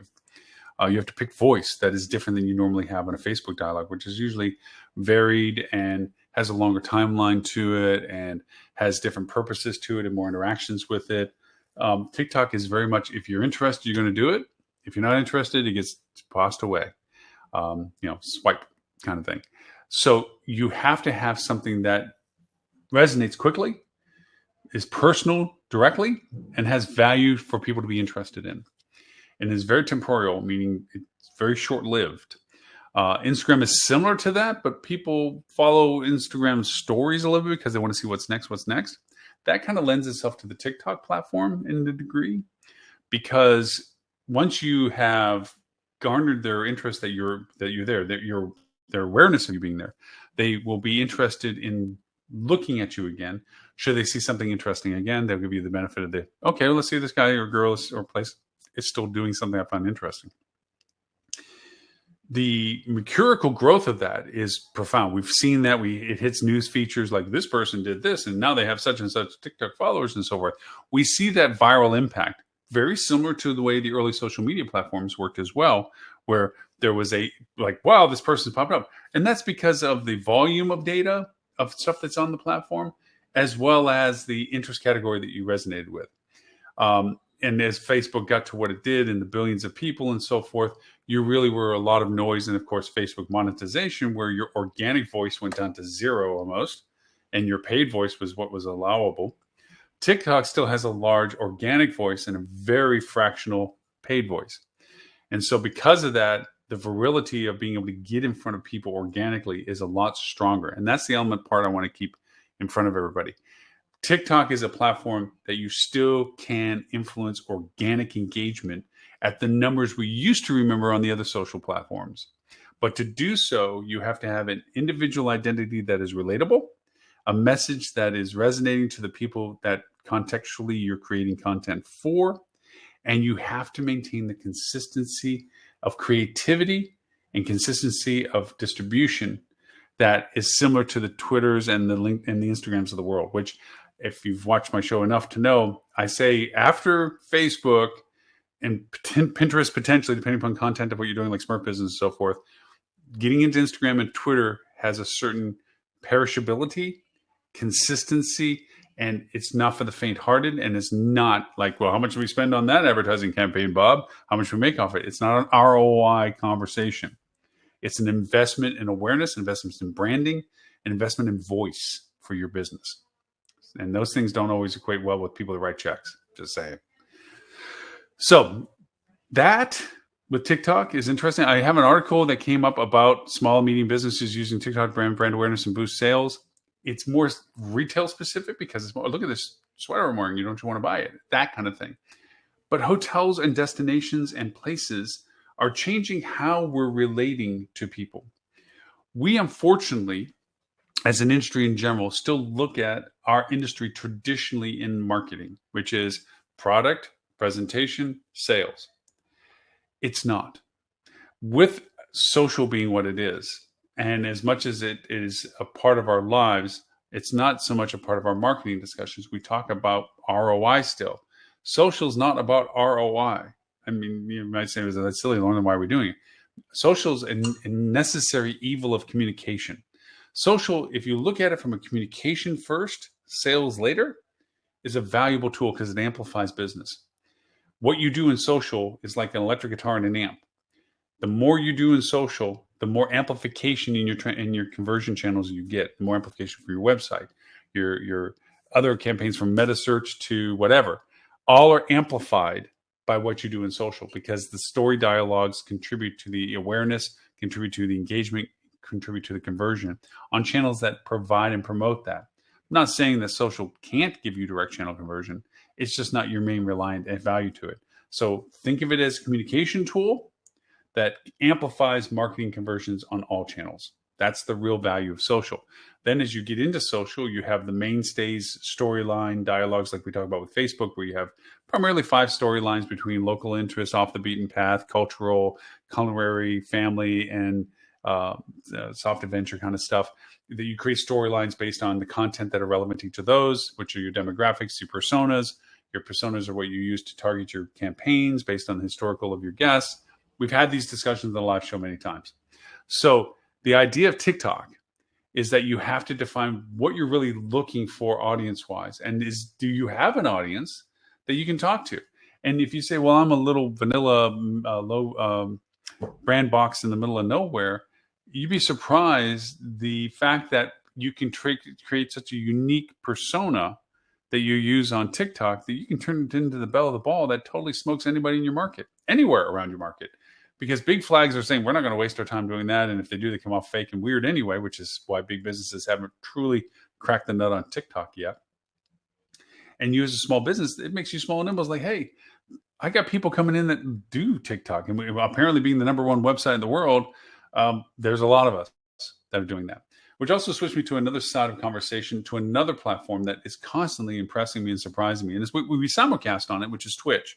You have to pick voice that is different than you normally have in a Facebook dialogue, which is usually varied and has a longer timeline to it and has different purposes to it and more interactions with it. TikTok is very much, if you're interested, you're going to do it. If you're not interested, it gets tossed away. Swipe kind of thing. So you have to have something that resonates quickly, is personal directly, and has value for people to be interested in. And is very temporal, meaning it's very short-lived. Instagram is similar to that, but people follow Instagram stories a little bit because they want to see what's next. That kind of lends itself to the TikTok platform in a degree, because once you have garnered their interest that you're there, that their awareness of you being there, they will be interested in looking at you again. Should they see something interesting again, they'll give you the benefit of okay, well, let's see this guy or girl or place. It's still doing something I find interesting. The mercurial growth of that is profound. We've seen that it hits news features like this person did this, and now they have such and such TikTok followers and so forth. We see that viral impact, very similar to the way the early social media platforms worked as well, where there was wow, this person's popped up. And that's because of the volume of data of stuff that's on the platform, as well as the interest category that you resonated with. And as Facebook got to what it did and the billions of people and so forth, you really were a lot of noise. And of course, Facebook monetization, where your organic voice went down to zero almost, and your paid voice was what was allowable. TikTok still has a large organic voice and a very fractional paid voice. And so because of that, the virility of being able to get in front of people organically is a lot stronger. And that's the element part I want to keep in front of everybody. TikTok is a platform that you still can influence organic engagement at the numbers we used to remember on the other social platforms. But to do so, you have to have an individual identity that is relatable, a message that is resonating to the people that contextually you're creating content for, and you have to maintain the consistency of creativity and consistency of distribution that is similar to the Twitters and the link and the Instagrams of the world, which, if you've watched my show enough to know, I say after Facebook and Pinterest, potentially, depending upon content of what you're doing, like Smart Business and so forth, getting into Instagram and Twitter has a certain perishability, consistency, And it's not for the faint-hearted, and it's not like, well, how much do we spend on that advertising campaign, Bob? How much do we make off it? It's not an ROI conversation. It's an investment in awareness, investment in branding, an investment in voice for your business. And those things don't always equate well with people that write checks, just saying. So that with TikTok is interesting. I have an article that came up about small and medium businesses using TikTok brand awareness and boost sales. It's more retail specific because it's more, look at this sweater I'm wearing. Don't you want to buy it? That kind of thing. But hotels and destinations and places are changing how we're relating to people. We, unfortunately, as an industry in general, still look at our industry traditionally in marketing, which is product, presentation, sales. It's not. With social being what it is, and as much as it is a part of our lives, it's not so much a part of our marketing discussions. We talk about ROI still. Social is not about ROI. I mean, you might say, that's silly, Loren, why are we doing it? Social is a necessary evil of communication. Social, if you look at it from a communication first, sales later, is a valuable tool because it amplifies business. What you do in social is like an electric guitar and an amp. The more you do in social, the more amplification in your conversion channels you get, the more amplification for your website, your other campaigns from meta search to whatever, all are amplified by what you do in social because the story dialogues contribute to the awareness, contribute to the engagement, contribute to the conversion on channels that provide and promote that. I'm not saying that social can't give you direct channel conversion. It's just not your main reliant value to it. So think of it as a communication tool that amplifies marketing conversions on all channels. That's the real value of social. Then as you get into social, you have the mainstays, storyline, dialogues like we talk about with Facebook, where you have primarily 5 storylines between local interests, off the beaten path, cultural, culinary, family, and soft adventure kind of stuff. That you create storylines based on the content that are relevant to each of those, which are your demographics, your personas. Your personas are what you use to target your campaigns based on the historical of your guests. We've had these discussions in the live show many times. So the idea of TikTok is that you have to define what you're really looking for audience-wise. And do you have an audience that you can talk to? And if you say, well, I'm a little vanilla, low brand box in the middle of nowhere, you'd be surprised the fact that you can create such a unique persona that you use on TikTok that you can turn it into the belle of the ball that totally smokes anybody in your market, anywhere around your market. Because big flags are saying, we're not going to waste our time doing that. And if they do, they come off fake and weird anyway, which is why big businesses haven't truly cracked the nut on TikTok yet. And you as a small business, it makes you small and nimble. It's like, hey, I got people coming in that do TikTok. And apparently being the #1 website in the world, there's a lot of us that are doing that. Which also switched me to another side of conversation, to another platform that is constantly impressing me and surprising me. And we simulcast on it, which is Twitch.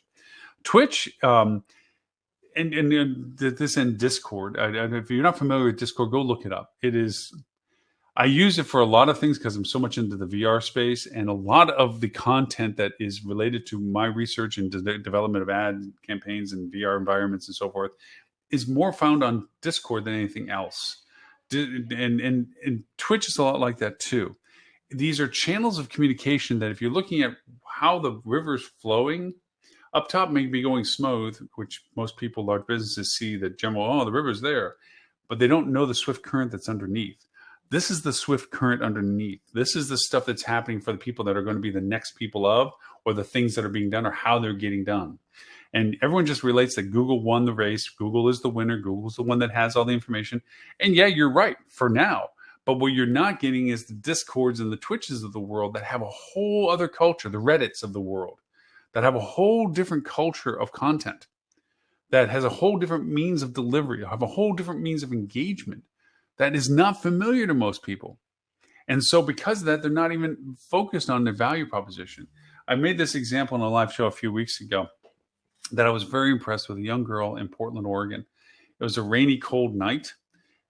Twitch, and this in Discord. If you're not familiar with Discord, go look it up. I use it for a lot of things because I'm so much into the VR space, and a lot of the content that is related to my research and development of ad campaigns and VR environments and so forth is more found on Discord than anything else. And Twitch is a lot like that too. These are channels of communication that if you're looking at how the river's flowing, up top may be going smooth, which most people, large businesses, see the general, the river's there, but they don't know the swift current that's underneath. This is the swift current underneath. This is the stuff that's happening for the people that are going to be the next people of, or the things that are being done, or how they're getting done. And everyone just relates that Google won the race. Google is the winner. Google's the one that has all the information. And yeah, you're right for now. But what you're not getting is the Discords and the Twitches of the world that have a whole other culture, the Reddits of the world, that have a whole different culture of content, that has a whole different means of delivery, have a whole different means of engagement that is not familiar to most people. And so because of that, they're not even focused on their value proposition. I made this example in a live show a few weeks ago that I was very impressed with, a young girl in Portland, Oregon. It was a rainy, cold night,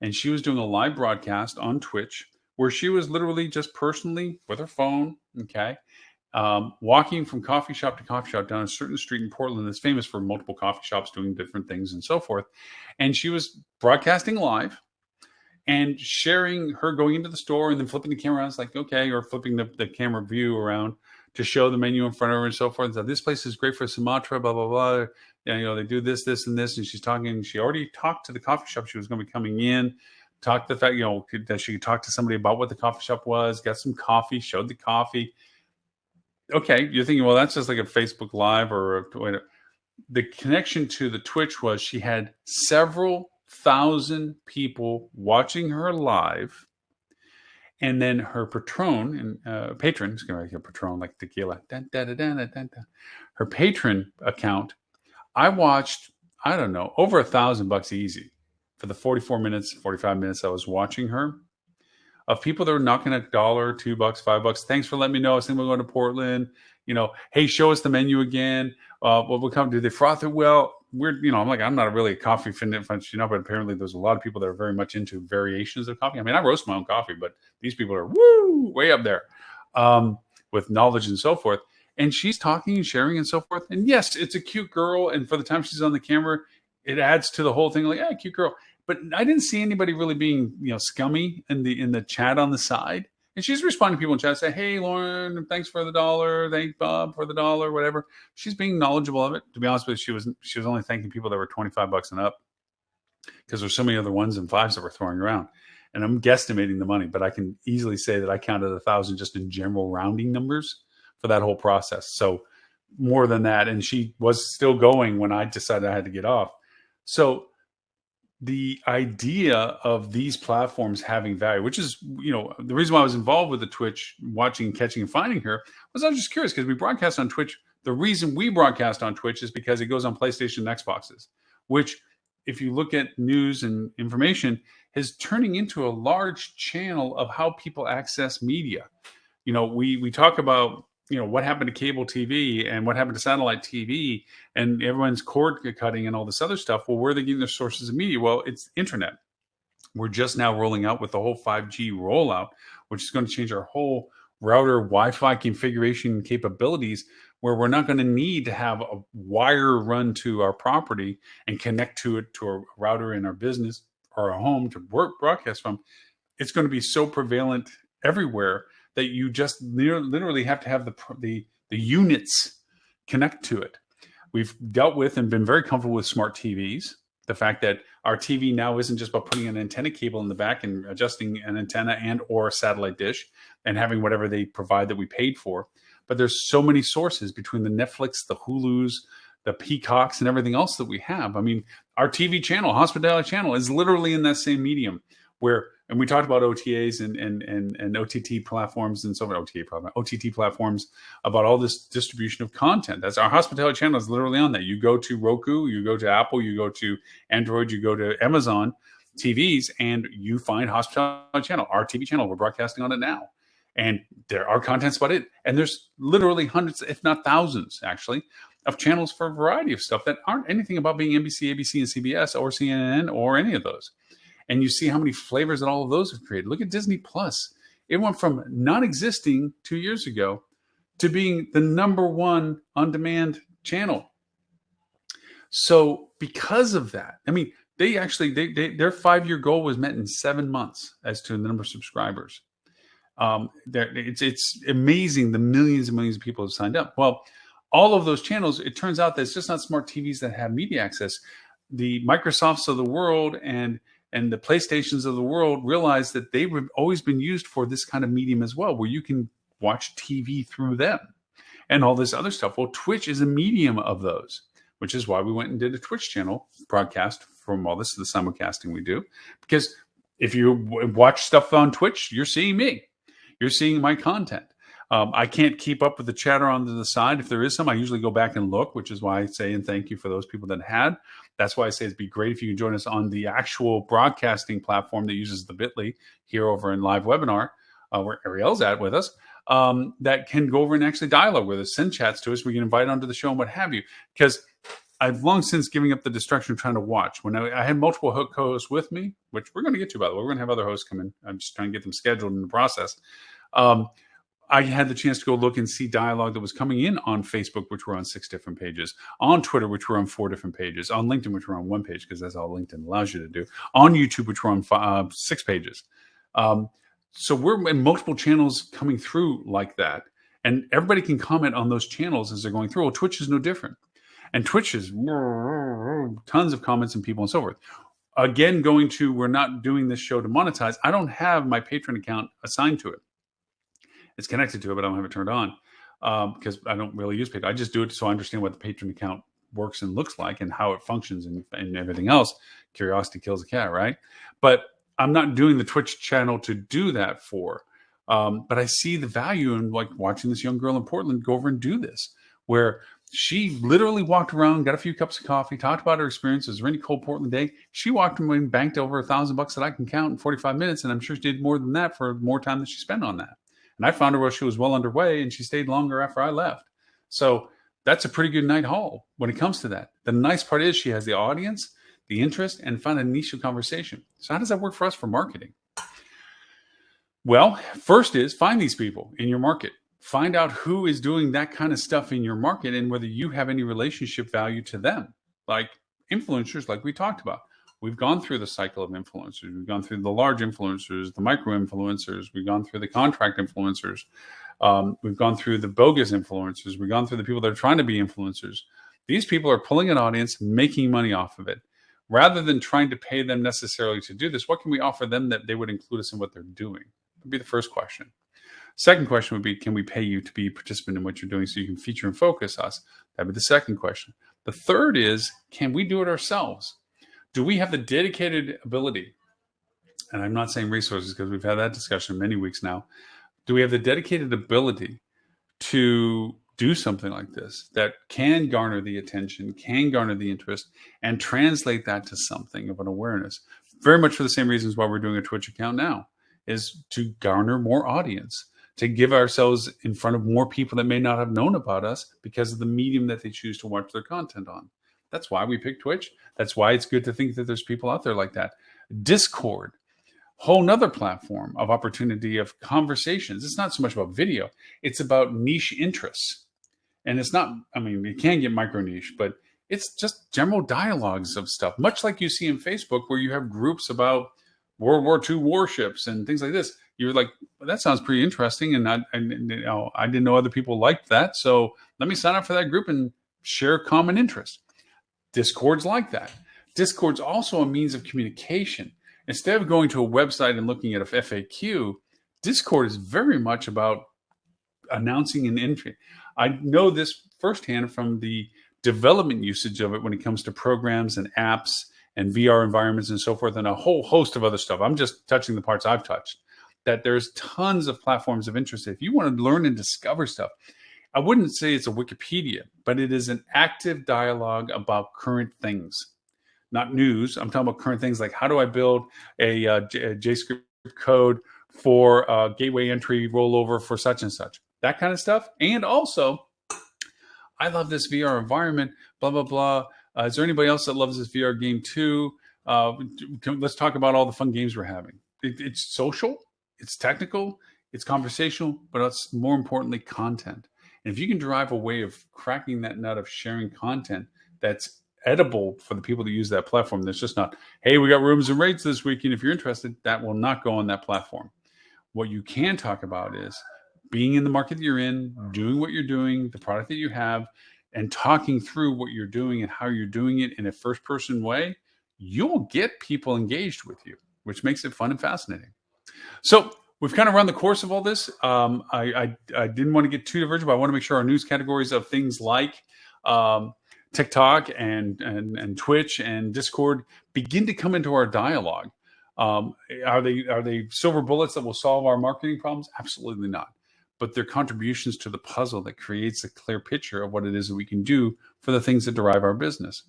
and she was doing a live broadcast on Twitch where she was literally just personally with her phone, walking from coffee shop to coffee shop down a certain street in Portland that's famous for multiple coffee shops doing different things and so forth. And she was broadcasting live, and sharing her going into the store and then flipping the camera around. It's like, okay, or flipping the camera view around to show the menu in front of her and so forth. And so, this place is great for Sumatra, blah, blah, blah. They do this, this, and this. And she's talking. She already talked to the coffee shop. She was going to be coming in. Talked to the fact, that she could talk to somebody about what the coffee shop was, got some coffee, showed the coffee. Okay, you're thinking, well, that's just like a Facebook Live or whatever. The connection to the Twitch was she had several thousand people watching her live, and then her patron, it's going to be like a patron, like tequila, her patron account, I watched, I don't know, over $1,000 easy for the 45 minutes I was watching her, of people that were knocking $1, $2, $5. Thanks for letting me know. I was thinking we're going to Portland. Hey, show us the menu again. What will come? Do they froth it? Well, I'm like, I'm not really a coffee aficionado, but apparently there's a lot of people that are very much into variations of coffee. I mean, I roast my own coffee, but these people are way up there with knowledge and so forth. And she's talking and sharing and so forth. And yes, it's a cute girl. And for the time she's on the camera, it adds to the whole thing. Like, cute girl. But I didn't see anybody really being, scummy in the chat on the side. And she's responding to people in chat, say, hey, Loren, thanks for the $1. Thanks, Bob, for the $1, whatever. She's being knowledgeable of it. To be honest with you, she was only thanking people that were $25 and up, because there's so many other ones and fives that were throwing around. And I'm guesstimating the money, but I can easily say that I counted 1,000 just in general rounding numbers for that whole process. So more than that. And she was still going when I decided I had to get off. So the idea of these platforms having value, which is, the reason why I was involved with the Twitch, watching, catching, and finding her, was I was just curious because we broadcast on Twitch. The reason we broadcast on Twitch is because it goes on PlayStation and Xboxes, which, if you look at news and information, is turning into a large channel of how people access media. We talk about, what happened to cable TV and what happened to satellite TV, and everyone's cord cutting and all this other stuff. Well, where are they getting their sources of media? Well, it's internet. We're just now rolling out with the whole 5G rollout, which is going to change our whole router Wi-Fi configuration capabilities, where we're not going to need to have a wire run to our property and connect to it to a router in our business or our home to broadcast from. It's going to be so prevalent everywhere that you just literally have to have the units connect to it. We've dealt with and been very comfortable with smart TVs. The fact that our TV now isn't just about putting an antenna cable in the back and adjusting an antenna and or a satellite dish and having whatever they provide that we paid for. But there's so many sources between the Netflix, the Hulus, the Peacocks, and everything else that we have. I mean, our TV channel, Hospitality Channel, is literally in that same medium where, and we talked about OTAs and OTT platforms and so on, OTT platforms, about all this distribution of content. That's our Hospitality Channel is literally on that. You go to Roku, you go to Apple, you go to Android, you go to Amazon TVs, and you find Hospitality Channel, our TV channel. We're broadcasting on it now. And there are contents about it. And there's literally hundreds, if not thousands, actually, of channels for a variety of stuff that aren't anything about being NBC, ABC, and CBS or CNN or any of those. And you see how many flavors that all of those have created. Look at Disney Plus. It went from non-existing 2 years ago to being the #1 on-demand channel. So because of that, I mean, they actually, their 5-year goal was met in 7 months as to the number of subscribers. It's amazing the millions and millions of people have signed up. Well, all of those channels, it turns out that it's just not smart TVs that have media access. The Microsofts of the world and the PlayStations of the world realize that they've always been used for this kind of medium as well, where you can watch TV through them and all this other stuff. Well, Twitch is a medium of those, which is why we went and did a Twitch channel broadcast from all this, the simulcasting we do. Because if you watch stuff on Twitch, you're seeing me. You're seeing my content. I can't keep up with the chatter on the side. If there is some, I usually go back and look, which is why I say and thank you for those people that had. That's why I say it'd be great if you can join us on the actual broadcasting platform that uses the Bitly here over in live webinar, where Ariel's at with us, that can go over and actually dialogue with us, send chats to us. We can invite onto the show and what have you. Because I've long since given up the distraction of trying to watch. When I had multiple co-hosts with me, which we're going to get to, by the way. We're going to have other hosts come in. I'm just trying to get them scheduled in the process. I had the chance to go look and see dialogue that was coming in on Facebook, which were on 6 different pages, on Twitter, which were on 4 different pages, on LinkedIn, which were on 1 page, because that's all LinkedIn allows you to do, on YouTube, which were on 6 pages. So we're in multiple channels coming through like that. And everybody can comment on those channels as they're going through. Well, Twitch is no different. And Twitch is tons of comments and people and so forth. Again, we're not doing this show to monetize. I don't have my Patreon account assigned to it. It's connected to it, but I don't have it turned on because I don't really use Patreon. I just do it so I understand what the Patreon account works and looks like and how it functions and everything else. Curiosity kills a cat, right? But I'm not doing the Twitch channel to do that for. But I see the value in like watching this young girl in Portland go over and do this, where she literally walked around, got a few cups of coffee, talked about her experiences. It was a really cold Portland day. She walked away and banked over $1,000 that I can count in 45 minutes. And I'm sure she did more than that for more time than she spent on that. And I found her while she was well underway, and she stayed longer after I left. So that's a pretty good night haul when it comes to that. The nice part is she has the audience, the interest, and find a niche of conversation. So how does that work for us for marketing? Well, first is find these people in your market. Find out who is doing that kind of stuff in your market and whether you have any relationship value to them. Like influencers, like we talked about. We've gone through the cycle of influencers. We've gone through the large influencers, the micro influencers. We've gone through the contract influencers. We've gone through the bogus influencers. We've gone through the people that are trying to be influencers. These people are pulling an audience, making money off of it. Rather than trying to pay them necessarily to do this, what can we offer them that they would include us in what they're doing? That would be the first question. Second question would be, can we pay you to be a participant in what you're doing so you can feature and focus us? That would be the second question. The third is, can we do it ourselves? Do we have the dedicated ability? And I'm not saying resources because we've had that discussion many weeks now. Do we have the dedicated ability to do something like this that can garner the attention, can garner the interest, and translate that to something of an awareness? Very much for the same reasons why we're doing a Twitch account now, is to garner more audience, to give ourselves in front of more people that may not have known about us because of the medium that they choose to watch their content on. That's why we pick Twitch. That's why it's good to think that there's people out there like that. Discord, whole nother platform of opportunity of conversations. It's not so much about video. It's about niche interests. And it's not, I mean, it can get micro niche, but it's just general dialogues of stuff, much like you see in Facebook where you have groups about World War II warships and things like this. You're like, well, that sounds pretty interesting. And I didn't know other people liked that. So let me sign up for that group and share common interest. Discord's like that. Discord's also a means of communication. Instead of going to a website and looking at a FAQ, Discord is very much about announcing an entry. I know this firsthand from the development usage of it when it comes to programs and apps and VR environments and so forth, and a whole host of other stuff. I'm just touching the parts I've touched. That there's tons of platforms of interest. If you want to learn and discover stuff, I wouldn't say it's a Wikipedia, but it is an active dialogue about current things, not news. I'm talking about current things like how do I build a JavaScript code for gateway entry rollover for such and such, that kind of stuff. And also, I love this VR environment, blah, blah, blah. Is there anybody else that loves this VR game too? Let's talk about all the fun games we're having. It's social, it's technical, it's conversational, but it's more importantly, content. And if you can derive a way of cracking that nut of sharing content that's edible for the people that use that platform, that's just not, hey, we got rooms and rates this weekend. If you're interested, that will not go on that platform. What you can talk about is being in the market that you're in, doing what you're doing, the product that you have, and talking through what you're doing and how you're doing it in a first-person way. You'll get people engaged with you, which makes it fun and fascinating. So we've kind of run the course of all this. I didn't want to get too divergent, but I want to make sure our news categories of things like TikTok and Twitch and Discord begin to come into our dialogue. Are they silver bullets that will solve our marketing problems? Absolutely not. But they're contributions to the puzzle that creates a clear picture of what it is that we can do for the things that derive our business.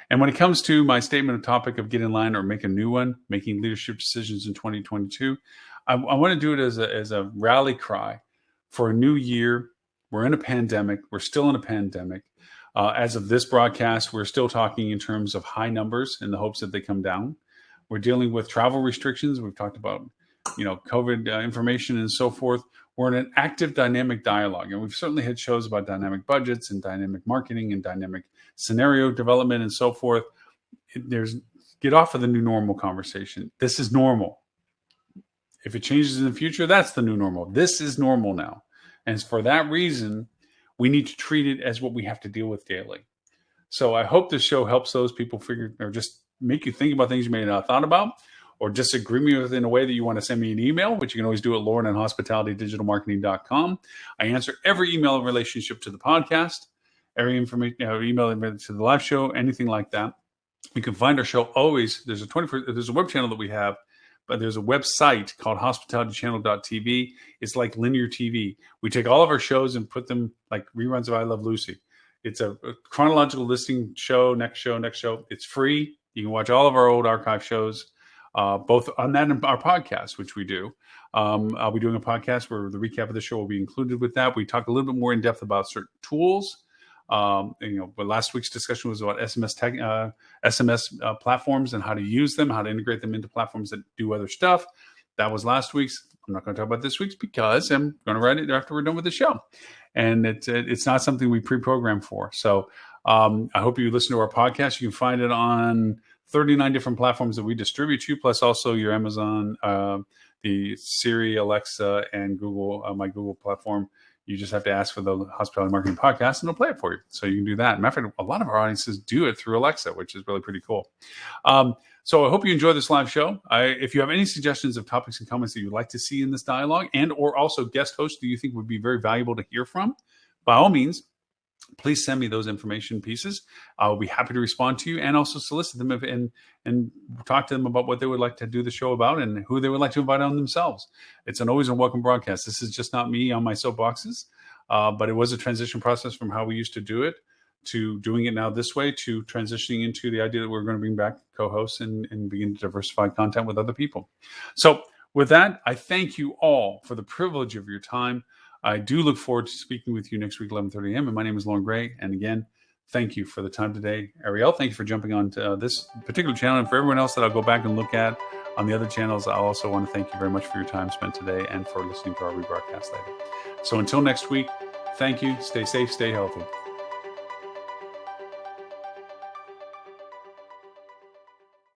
And when it comes to my statement of topic of get in line or make a new one, making leadership decisions in 2022, I want to do it as a rally cry for a new year. We're in a pandemic. We're still in a pandemic. As of this broadcast, we're still talking in terms of high numbers in the hopes that they come down. We're dealing with travel restrictions. We've talked about, COVID information and so forth. we're in an active dynamic dialogue. And we've certainly had shows about dynamic budgets and dynamic marketing and dynamic scenario development and so forth. Get off of the new normal conversation. This is normal. If it changes in the future, that's the new normal. This is normal now. And for that reason, we need to treat it as what we have to deal with daily. So I hope this show helps those people figure, or just make you think about things you may not have thought about, or disagree with in a way that you want to send me an email, which you can always do at loren@hospitalitydigitalmarketing.com. I answer every email in relationship to the podcast, every information, email to the live show, anything like that. You can find our show always. There's a web channel that we have, but there's a website called hospitalitychannel.tv. It's like linear TV. We take all of our shows and put them like reruns of I Love Lucy. It's a chronological listing show, next show. It's free. You can watch all of our old archive shows, both on that and our podcast, which we do. I'll be doing a podcast where the recap of the show will be included with that. We talk a little bit more in depth about certain tools. But last week's discussion was about SMS platforms and how to use them, how to integrate them into platforms that do other stuff. That was last week's. I'm not going to talk about this week's because I'm going to write it after we're done with the show. And it's not something we pre-programmed for. So I hope you listen to our podcast. You can find it on 39 different platforms that we distribute to, plus also your Amazon, the Siri, Alexa, and Google, my Google platform. You just have to ask for the Hospitality Marketing Podcast, and it'll play it for you. So you can do that. Matter of fact, a lot of our audiences do it through Alexa, which is really pretty cool. So I hope you enjoy this live show. If you have any suggestions of topics and comments that you'd like to see in this dialogue, and or also guest hosts that you think would be very valuable to hear from, by all means, please send me those information pieces. I'll be happy to respond to you and also solicit them and talk to them about what they would like to do the show about and who they would like to invite on themselves. It's always a welcome broadcast. This is just not me on my soapboxes, but it was a transition process from how we used to do it to doing it now this way, to transitioning into the idea that we're going to bring back co-hosts and begin to diversify content with other people. So with that, I thank you all for the privilege of your time. I do look forward to speaking with you next week, 11:30 a.m. And my name is Loren Gray. And again, thank you for the time today. Ariel, thank you for jumping on to this particular channel. And for everyone else that I'll go back and look at on the other channels, I also want to thank you very much for your time spent today and for listening to our rebroadcast later. So until next week, thank you. Stay safe, stay healthy.